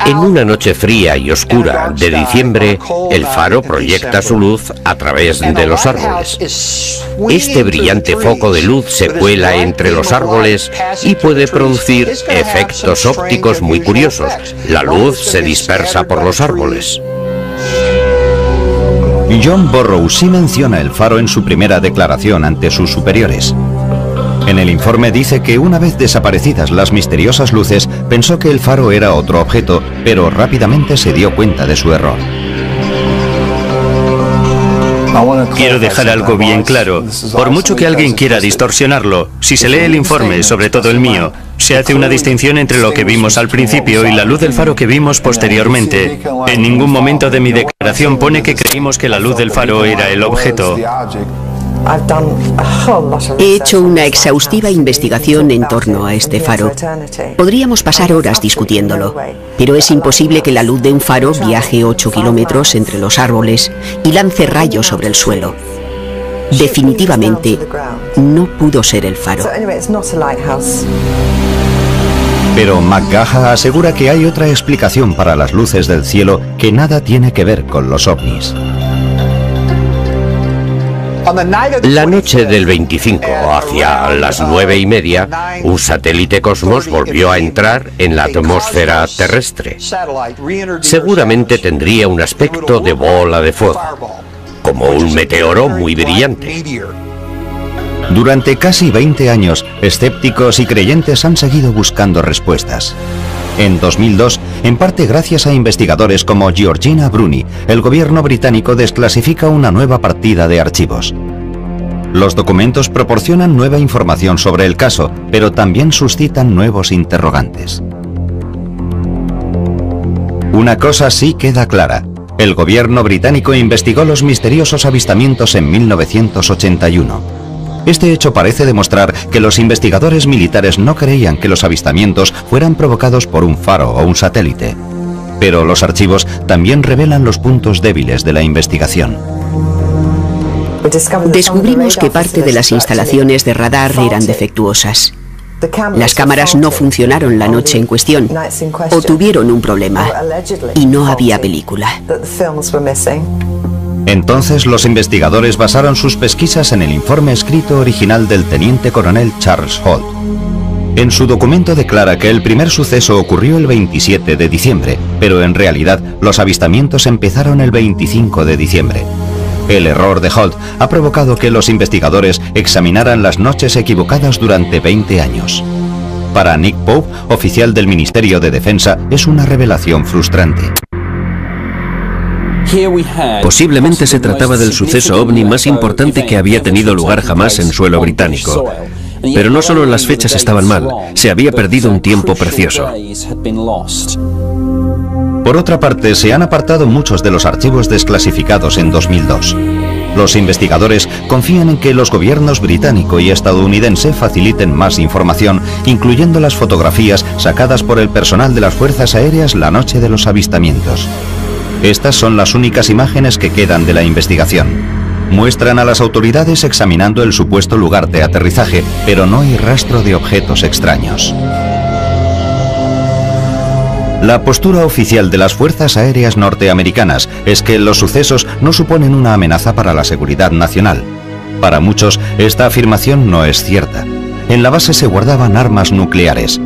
En una noche fría y oscura de diciembre, el faro proyecta su luz a través de los árboles. Este brillante foco de luz se cuela entre los árboles y puede producir efectos ópticos muy curiosos. La luz se dispersa por los árboles. John Burroughs sí menciona el faro en su primera declaración ante sus superiores. En el informe dice que una vez desaparecidas las misteriosas luces, pensó que el faro era otro objeto, pero rápidamente se dio cuenta de su error. Quiero dejar algo bien claro. Por mucho que alguien quiera distorsionarlo, si se lee el informe, sobre todo el mío, se hace una distinción entre lo que vimos al principio y la luz del faro que vimos posteriormente. En ningún momento de mi declaración pone que creímos que la luz del faro era el objeto. He hecho una exhaustiva investigación en torno a este faro. Podríamos pasar horas discutiéndolo, pero es imposible que la luz de un faro viaje 8 kilómetros entre los árboles y lance rayos sobre el suelo. Definitivamente, no pudo ser el faro. Pero McGaha asegura que hay otra explicación para las luces del cielo que nada tiene que ver con los ovnis. La noche del 25, hacia las 9:30, un satélite Cosmos volvió a entrar en la atmósfera terrestre. Seguramente tendría un aspecto de bola de fuego, como un meteoro muy brillante. Durante casi 20 años, escépticos y creyentes han seguido buscando respuestas. En 2002, en parte gracias a investigadores como Georgina Bruni, el gobierno británico desclasifica una nueva partida de archivos. Los documentos proporcionan nueva información sobre el caso, pero también suscitan nuevos interrogantes. Una cosa sí queda clara. El gobierno británico investigó los misteriosos avistamientos en 1981. Este hecho parece demostrar que los investigadores militares no creían que los avistamientos fueran provocados por un faro o un satélite. Pero los archivos también revelan los puntos débiles de la investigación. Descubrimos que parte de las instalaciones de radar eran defectuosas. Las cámaras no funcionaron la noche en cuestión o tuvieron un problema y no había película. Entonces los investigadores basaron sus pesquisas en el informe escrito original del teniente coronel Charles Holt. En su documento declara que el primer suceso ocurrió el 27 de diciembre, pero en realidad los avistamientos empezaron el 25 de diciembre. El error de Holt ha provocado que los investigadores examinaran las noches equivocadas durante 20 años. Para Nick Pope, oficial del Ministerio de Defensa, es una revelación frustrante. Posiblemente se trataba del suceso ovni más importante que había tenido lugar jamás en suelo británico. Pero no solo las fechas estaban mal, se había perdido un tiempo precioso. Por otra parte, se han apartado muchos de los archivos desclasificados en 2002. Los investigadores confían en que los gobiernos británico y estadounidense faciliten más información, incluyendo las fotografías sacadas por el personal de las Fuerzas Aéreas la noche de los avistamientos. Estas son las únicas imágenes que quedan de la investigación. Muestran a las autoridades examinando el supuesto lugar de aterrizaje, pero no hay rastro de objetos extraños. La postura oficial de las Fuerzas Aéreas norteamericanas es que los sucesos no suponen una amenaza para la seguridad nacional. Para muchos, esta afirmación no es cierta. En la base se guardaban armas nucleares.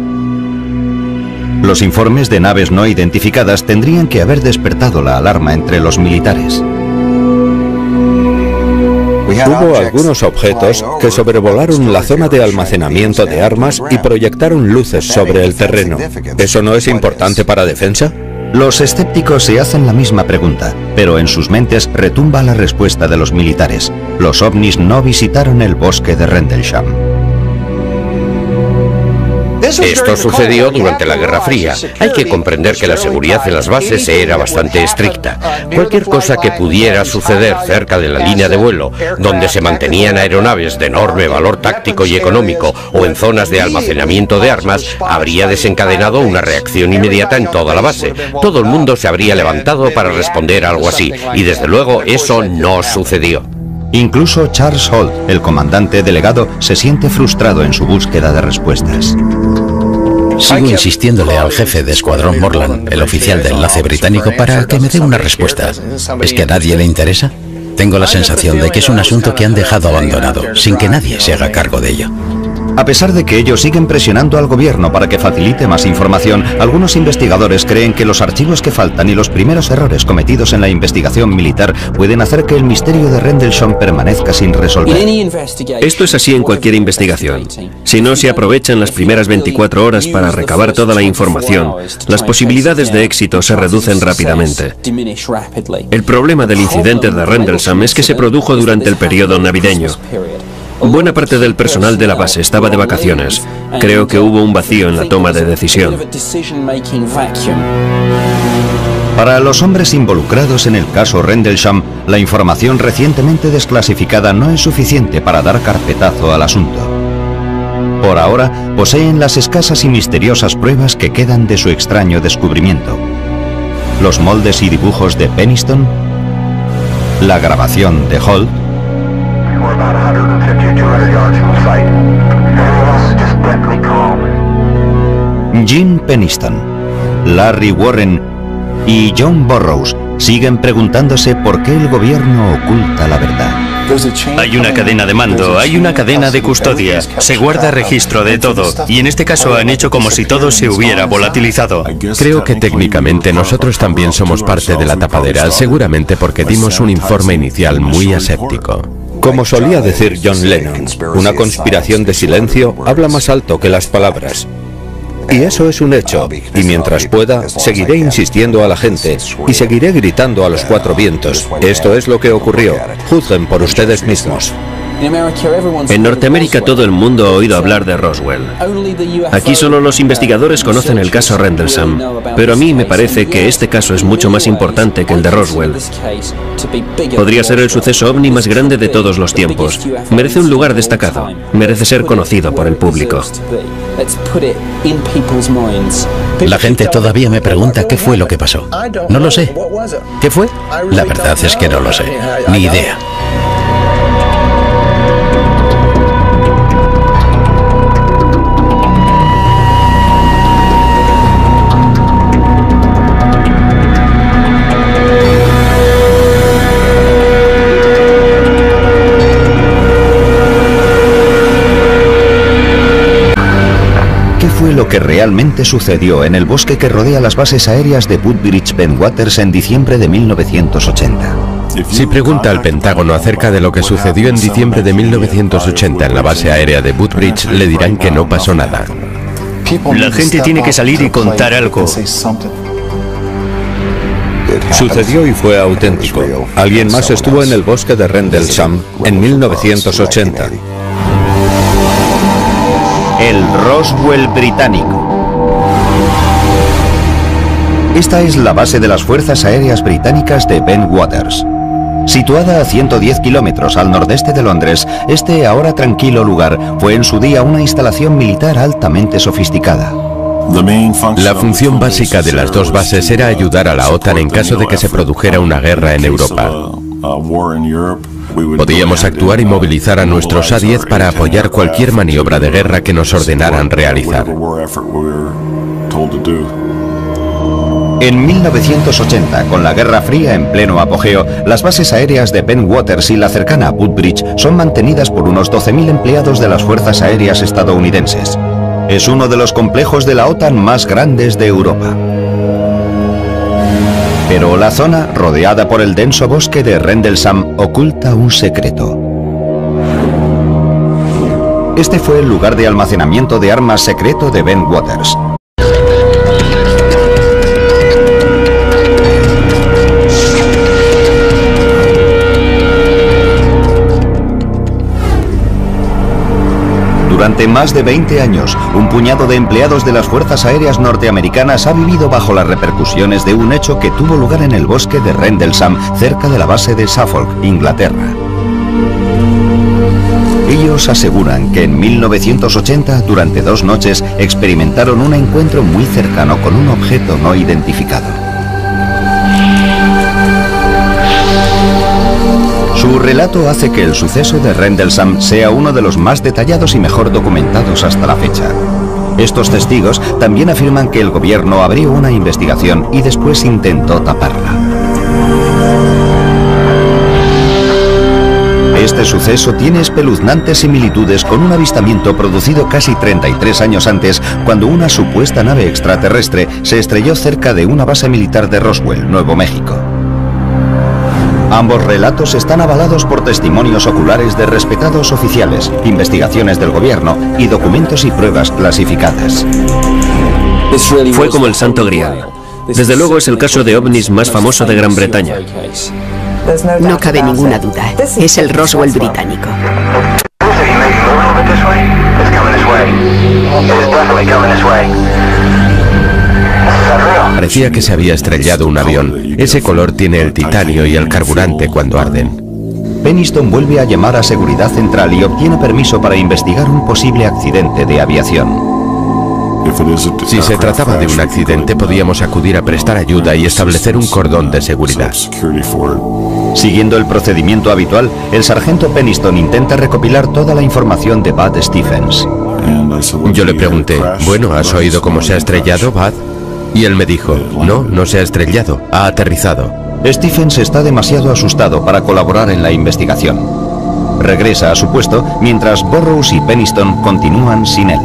Los informes de naves no identificadas tendrían que haber despertado la alarma entre los militares. Hubo algunos objetos que sobrevolaron la zona de almacenamiento de armas y proyectaron luces sobre el terreno. ¿Eso no es importante para defensa? Los escépticos se hacen la misma pregunta, pero en sus mentes retumba la respuesta de los militares. Los ovnis no visitaron el bosque de Rendlesham. Esto sucedió durante la Guerra Fría. Hay que comprender que la seguridad en las bases era bastante estricta. Cualquier cosa que pudiera suceder cerca de la línea de vuelo, donde se mantenían aeronaves de enorme valor táctico y económico, o en zonas de almacenamiento de armas, habría desencadenado una reacción inmediata en toda la base. Todo el mundo se habría levantado para responder a algo así, y desde luego eso no sucedió. Incluso Charles Holt, el comandante delegado, se siente frustrado en su búsqueda de respuestas. Sigo insistiéndole al jefe de escuadrón Morland, el oficial de enlace británico, para que me dé una respuesta. ¿Es que a nadie le interesa? Tengo la sensación de que es un asunto que han dejado abandonado, sin que nadie se haga cargo de ello. A pesar de que ellos siguen presionando al gobierno para que facilite más información, algunos investigadores creen que los archivos que faltan y los primeros errores cometidos en la investigación militar pueden hacer que el misterio de Rendlesham permanezca sin resolver. Esto es así en cualquier investigación. Si no se aprovechan las primeras 24 horas para recabar toda la información, las posibilidades de éxito se reducen rápidamente. El problema del incidente de Rendlesham es que se produjo durante el periodo navideño. Buena parte del personal de la base estaba de vacaciones. Creo que hubo un vacío en la toma de decisión. Para los hombres involucrados en el caso Rendlesham, la información recientemente desclasificada no es suficiente para dar carpetazo al asunto. Por ahora, poseen las escasas y misteriosas pruebas que quedan de su extraño descubrimiento. Los moldes y dibujos de Peniston, la grabación de Holt, Jim Peniston, Larry Warren y John Burroughs siguen preguntándose por qué el gobierno oculta la verdad. Hay una cadena de mando, hay una cadena de custodia, se guarda registro de todo, y en este caso han hecho como si todo se hubiera volatilizado. Creo que técnicamente nosotros también somos parte de la tapadera, seguramente porque dimos un informe inicial muy aséptico. Como solía decir John Lennon, una conspiración de silencio habla más alto que las palabras. Y eso es un hecho, y mientras pueda, seguiré insistiendo a la gente, y seguiré gritando a los cuatro vientos. Esto es lo que ocurrió. Juzguen por ustedes mismos. En Norteamérica todo el mundo ha oído hablar de Roswell. Aquí solo los investigadores conocen el caso Rendlesham, pero a mí me parece que este caso es mucho más importante que el de Roswell. Podría ser el suceso ovni más grande de todos los tiempos. Merece un lugar destacado, merece ser conocido por el público. La gente todavía me pregunta qué fue lo que pasó. No lo sé. ¿Qué fue? La verdad es que no lo sé. Ni idea. fue lo que realmente sucedió en el bosque que rodea las bases aéreas de Woodbridge Bentwaters en diciembre de 1980. Si pregunta al Pentágono acerca de lo que sucedió en diciembre de 1980 en la base aérea de Woodbridge, le dirán que no pasó nada. La gente tiene que salir y contar algo. Sucedió y fue auténtico. Alguien más estuvo en el bosque de Rendlesham en 1980. El Roswell británico. Esta es la base de las Fuerzas Aéreas Británicas de Bentwaters. Situada a 110 kilómetros al nordeste de Londres, este ahora tranquilo lugar fue en su día una instalación militar altamente sofisticada. La función básica de las dos bases era ayudar a la OTAN en caso de que se produjera una guerra en Europa. Podíamos actuar y movilizar a nuestros A-10 para apoyar cualquier maniobra de guerra que nos ordenaran realizar. En 1980, con la Guerra Fría en pleno apogeo, las bases aéreas de Bentwaters y la cercana Woodbridge son mantenidas por unos 12.000 empleados de las Fuerzas Aéreas estadounidenses. Es uno de los complejos de la OTAN más grandes de Europa. Pero la zona, rodeada por el denso bosque de Rendlesham, oculta un secreto. Este fue el lugar de almacenamiento de armas secreto de Bentwaters. Durante más de 20 años, un puñado de empleados de las Fuerzas Aéreas norteamericanas ha vivido bajo las repercusiones de un hecho que tuvo lugar en el bosque de Rendlesham, cerca de la base de Suffolk, Inglaterra. Ellos aseguran que en 1980, durante 2 noches, experimentaron un encuentro muy cercano con un objeto no identificado. Su relato hace que el suceso de Rendlesham sea uno de los más detallados y mejor documentados hasta la fecha. Estos testigos también afirman que el gobierno abrió una investigación y después intentó taparla. Este suceso tiene espeluznantes similitudes con un avistamiento producido casi 33 años antes, cuando una supuesta nave extraterrestre se estrelló cerca de una base militar de Roswell, Nuevo México. Ambos relatos están avalados por testimonios oculares de respetados oficiales, investigaciones del gobierno y documentos y pruebas clasificadas. Fue como el Santo Grial. Desde luego es el caso de ovnis más famoso de Gran Bretaña. No cabe ninguna duda, es el Roswell británico. Parecía que se había estrellado un avión. Ese color tiene el titanio y el carburante cuando arden. Peniston vuelve a llamar a Seguridad Central y obtiene permiso para investigar un posible accidente de aviación. Si se trataba de un accidente, podíamos acudir a prestar ayuda y establecer un cordón de seguridad. Siguiendo el procedimiento habitual, el sargento Peniston intenta recopilar toda la información de Bud Stephens. Yo le pregunté, bueno, ¿has oído cómo se ha estrellado, Bud? Y él me dijo, no se ha estrellado, ha aterrizado. Stephens está demasiado asustado para colaborar en la investigación. Regresa a su puesto mientras Burrows y Peniston continúan sin él.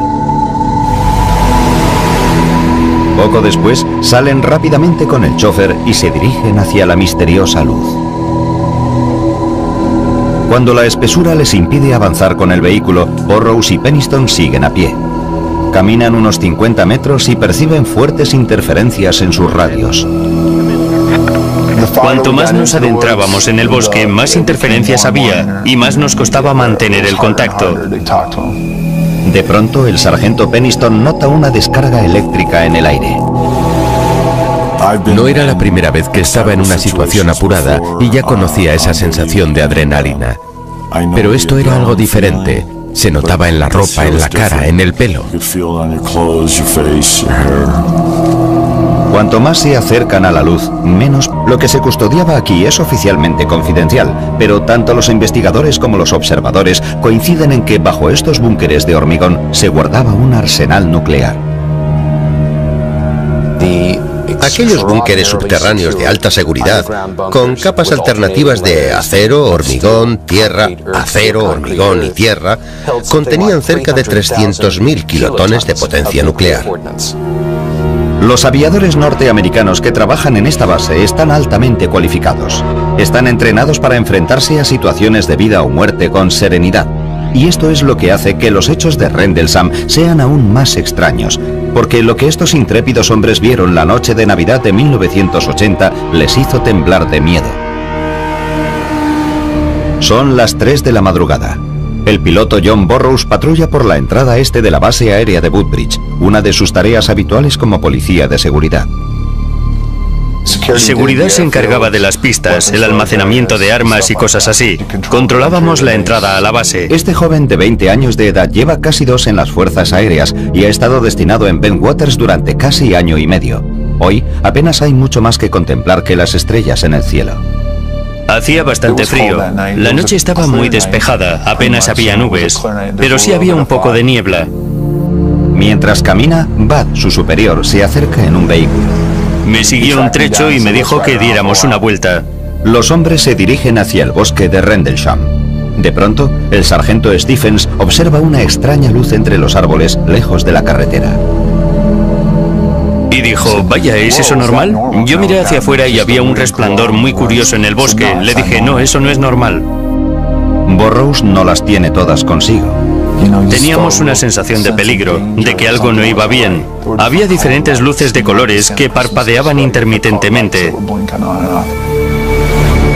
Poco después, salen rápidamente con el chofer y se dirigen hacia la misteriosa luz. Cuando la espesura les impide avanzar con el vehículo, Burrows y Peniston siguen a pie. Caminan unos 50 metros y perciben fuertes interferencias en sus radios. Cuanto más nos adentrábamos en el bosque, más interferencias había y más nos costaba mantener el contacto. De pronto, el sargento Peniston nota una descarga eléctrica en el aire. No era la primera vez que estaba en una situación apurada y ya conocía esa sensación de adrenalina. Pero esto era algo diferente. Se notaba en la ropa, en la cara, en el pelo. Cuanto más se acercan a la luz, menos. Lo que se custodiaba aquí es oficialmente confidencial, pero tanto los investigadores como los observadores coinciden en que bajo estos búnkeres de hormigón se guardaba un arsenal nuclear. Aquellos búnkeres subterráneos de alta seguridad, con capas alternativas de acero, hormigón, tierra, acero, hormigón y tierra, contenían cerca de 300.000 kilotones de potencia nuclear. Los aviadores norteamericanos que trabajan en esta base están altamente cualificados. Están entrenados para enfrentarse a situaciones de vida o muerte con serenidad. Y esto es lo que hace que los hechos de Rendlesham sean aún más extraños, porque lo que estos intrépidos hombres vieron la noche de Navidad de 1980 les hizo temblar de miedo. Son las 3 de la madrugada. El piloto John Burroughs patrulla por la entrada este de la base aérea de Woodbridge, una de sus tareas habituales como policía de seguridad. Seguridad se encargaba de las pistas, el almacenamiento de armas y cosas así. Controlábamos la entrada a la base. Este joven de 20 años de edad lleva casi 2 en las fuerzas aéreas y ha estado destinado en Bentwaters durante casi año y medio. Hoy apenas hay mucho más que contemplar que las estrellas en el cielo. Hacía bastante frío. La noche estaba muy despejada, apenas había nubes, pero sí había un poco de niebla. Mientras camina, Bud, su superior, se acerca en un vehículo. Me siguió un trecho y me dijo que diéramos una vuelta. Los hombres se dirigen hacia el bosque de Rendlesham. De pronto, el sargento Stephens observa una extraña luz entre los árboles lejos de la carretera. Y dijo, vaya, ¿es eso normal? Yo miré hacia afuera y había un resplandor muy curioso en el bosque. Le dije, no, eso no es normal. Burroughs no las tiene todas consigo. Teníamos una sensación de peligro, de que algo no iba bien. Había diferentes luces de colores que parpadeaban intermitentemente.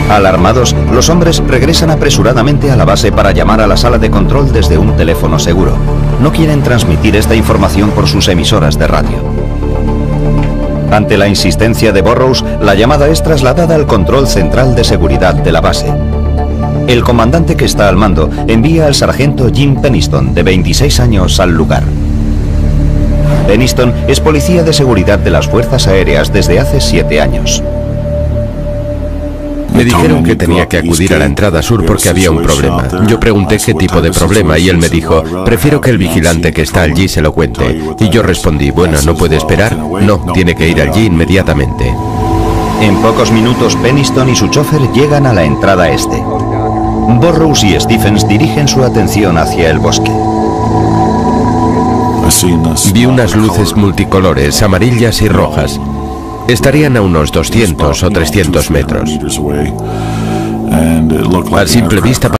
Alarmados, los hombres regresan apresuradamente a la base para llamar a la sala de control desde un teléfono seguro. No quieren transmitir esta información por sus emisoras de radio. Ante la insistencia de Burroughs, la llamada es trasladada al control central de seguridad de la base. El comandante que está al mando envía al sargento Jim Peniston, de 26 años, al lugar. Peniston es policía de seguridad de las fuerzas aéreas desde hace 7 años. Me dijeron que tenía que acudir a la entrada sur porque había un problema. Yo pregunté qué tipo de problema y él me dijo, prefiero que el vigilante que está allí se lo cuente. Y yo respondí, bueno, ¿no puede esperar? No, tiene que ir allí inmediatamente. En pocos minutos, Peniston y su chofer llegan a la entrada este. Burroughs y Stephens dirigen su atención hacia el bosque. Vi unas luces multicolores, amarillas y rojas. Estarían a unos 200 o 300 metros. A simple vista